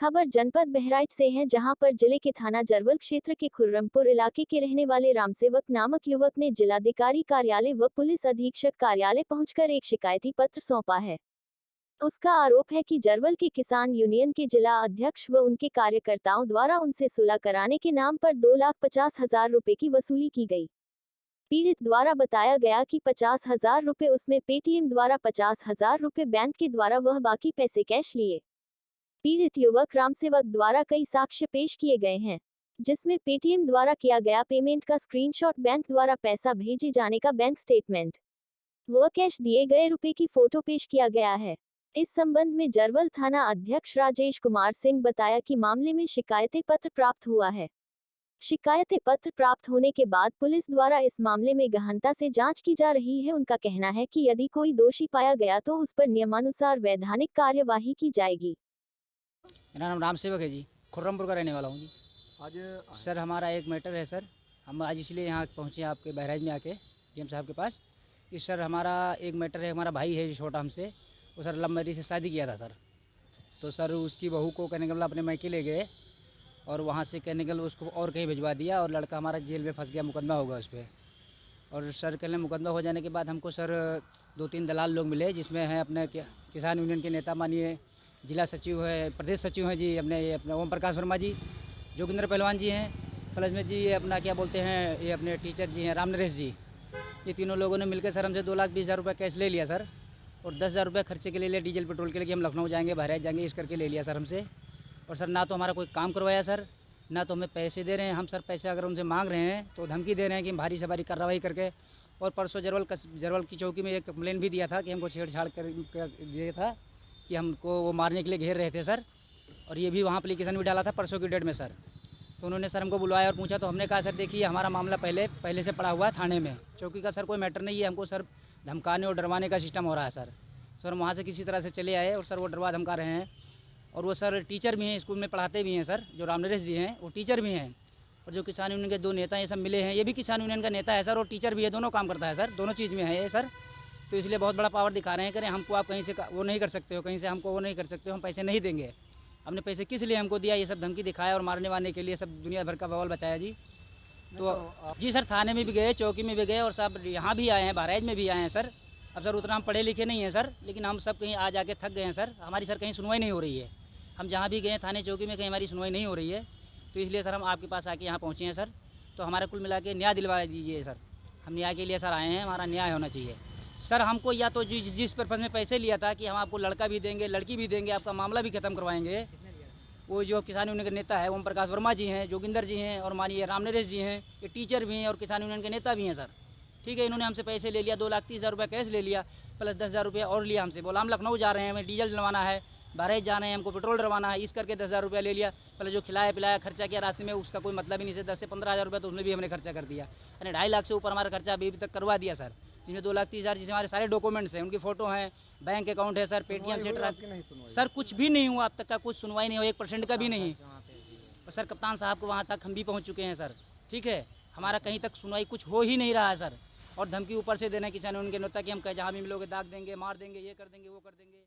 खबर जनपद बहराइच से है, जहां पर जिले के थाना जरवल क्षेत्र के खुर्रमपुर इलाके के रहने वाले रामसेवक नामक युवक ने जिलाधिकारी कार्यालय व पुलिस अधीक्षक कार्यालय पहुंचकर एक शिकायती पत्र सौंपा है। उसका आरोप है कि जरवल के किसान यूनियन के जिला अध्यक्ष व उनके कार्यकर्ताओं द्वारा उनसे सुलह कराने के नाम पर 2,50,000 रुपए की वसूली की गई। पीड़ित द्वारा बताया गया कि 50,000 रुपए उसमें पेटीएम द्वारा 50,000 रुपए बैंक के द्वारा वह बाकी पैसे कैश लिए। पीड़ित युवक रामसेवक द्वारा कई साक्ष्य पेश किए गए हैं, जिसमें पेटीएम द्वारा किया गया पेमेंट का स्क्रीनशॉट, बैंक द्वारा पैसा भेजे जाने का बैंक स्टेटमेंट व कैश दिए गए रुपए की फोटो पेश किया गया है। इस संबंध में जरवल थाना अध्यक्ष राजेश कुमार सिंह बताया कि मामले में शिकायती पत्र प्राप्त हुआ है। शिकायती पत्र प्राप्त होने के बाद पुलिस द्वारा इस मामले में गहनता से जांच की जा रही है। उनका कहना है कि यदि कोई दोषी पाया गया तो उस पर नियमानुसार वैधानिक कार्यवाही की जाएगी। मेरा नाम रामसेवक है जी, खुर्रमपुर का रहने वाला हूँ जी। आज सर हमारा एक मैटर है सर, हम आज इसलिए यहाँ पहुँचे आपके बहराइच में आके डीएम साहब के पास कि सर हमारा एक मैटर है। हमारा भाई है जो छोटा हमसे, वो सर लव मैरिज से शादी किया था सर। तो सर उसकी बहू को कहने के मतलब अपने मायके ले गए और वहाँ से कहने के उसको और कहीं भिजवा दिया और लड़का हमारा जेल में फंस गया, मुकदमा होगा उस पर। और सर कहने मुकदमा हो जाने के बाद हमको सर 2-3 दलाल लोग मिले, जिसमें हैं अपने किसान यूनियन के नेता मानिए जिला सचिव है, प्रदेश सचिव हैं जी अपने ओम प्रकाश वर्मा जी, जोगिंदर पहलवान जी हैं, प्लस में जी ये अपना क्या बोलते हैं ये अपने टीचर जी हैं राम नरेश जी। ये तीनों लोगों ने मिलकर सर हमसे 2,20,000 रुपये कैश ले लिया सर, और 10,000 रुपये खर्चे के ले लिया डीजल पेट्रोल के लिए कि हम लखनऊ जाएंगे, बहराइच जाएंगे, इस करके ले लिया सर हमसे। और सर ना तो हमारा कोई काम करवाया सर, ना तो हमें पैसे दे रहे हैं। हम सर पैसे अगर उनसे मांग रहे हैं तो धमकी दे रहे हैं कि भारी से भारी कार्रवाई करके। और परसों जरवल की चौकी में एक कंप्लेन भी दिया था कि हमको छेड़छाड़ कर दिया था कि हमको वो मारने के लिए घेर रहे थे सर। और ये भी वहाँ एप्लीकेशन भी डाला था परसों की डेट में सर। तो उन्होंने सर हमको बुलवाया और पूछा, तो हमने कहा सर देखिए हमारा मामला पहले से पड़ा हुआ है थाने में, चौकी का सर कोई मैटर नहीं है। हमको सर धमकाने और डरवाने का सिस्टम हो रहा है सर। सर वहाँ से किसी तरह से चले आए और सर वो डरवा धमका रहे हैं। और वो सर टीचर भी हैं, स्कूल में पढ़ाते भी हैं सर, जो राम नरेश जी हैं वो टीचर भी हैं। और जो किसान यूनियन के 2 नेता ये सब मिले हैं, ये भी किसान यूनियन का नेता है सर और टीचर भी है, दोनों काम करता है सर, दोनों चीज़ में है ये सर। तो इसलिए बहुत बड़ा पावर दिखा रहे हैं, करें हमको आप कहीं से वो नहीं कर सकते हो, कहीं से हमको वो नहीं कर सकते हो, हम पैसे नहीं देंगे। हमने पैसे किस लिए हमको दिया, ये सब धमकी दिखाया और मारने वारने के लिए सब दुनिया भर का बवाल बचाया जी। तो जी सर थाने में भी गए, चौकी में भी गए और सब यहाँ भी आए हैं, बहराइच में भी आए हैं सर। अब सर उतना हम पढ़े लिखे नहीं हैं सर, लेकिन हम सब कहीं आ जाके थक गए हैं सर। हमारी सर कहीं सुनवाई नहीं हो रही है। हम जहाँ भी गए थाने चौकी में कहीं हमारी सुनवाई नहीं हो रही है। तो इसलिए सर हम आपके पास आके यहाँ पहुँचे हैं सर। तो हमारा कुल मिला के न्याय दिलवा दीजिए सर। हम न्याय के लिए सर आए हैं, हमारा न्याय होना चाहिए सर। हमको या तो जिस पर्पज़ में पैसे लिया था कि हम आपको लड़का भी देंगे, लड़की भी देंगे, आपका मामला भी ख़त्म करवाएंगे, वो जो किसान यूनियन के नेता है ओम प्रकाश वर्मा जी हैं, जोगिंदर जी हैं और मानिए राम नरेश जी हैं, ये टीचर भी हैं और किसान यूनियन के नेता भी हैं सर। ठीक है, इन्होंने हमसे पैसे ले लिया, 2,30,000 रुपये कैश ले लिया, प्लस 10,000 रुपये और लिया हमसे। बोला हम लखनऊ जा रहे हैं, हमें डीजल डलवाना है, बहराइच जाना है, हमको पेट्रोल डलवाना है, इस करके 10,000 रुपये ले लिया। पहले जो खिलाया पिलाया खर्चा किया रास्ते में, उसका कोई मतलब ही नहीं। से 10 से 15,000 रुपये तो उसमें भी हमने खर्चा कर दिया, यानी 2.5 लाख से ऊपर हमारा खर्चा अभी तक करवा दिया सर, जिसमें 2,30,000 जिसमें हमारे सारे डॉक्यूमेंट्स हैं, उनकी फ़ोटो हैं, बैंक अकाउंट है सर, पेटीएम से सर कुछ भी नहीं हुआ अब तक का, कुछ सुनवाई नहीं हो, 1% का भी नहीं। और सर कप्तान साहब को वहाँ तक हम भी पहुँच चुके हैं सर। ठीक है, हमारा कहीं तक सुनवाई कुछ हो ही नहीं रहा है सर। और धमकी ऊपर से देना किसान यूनियन के नेता कि हम जहाँ भी मिलोगे दाग देंगे, मार देंगे, ये कर देंगे, वो कर देंगे।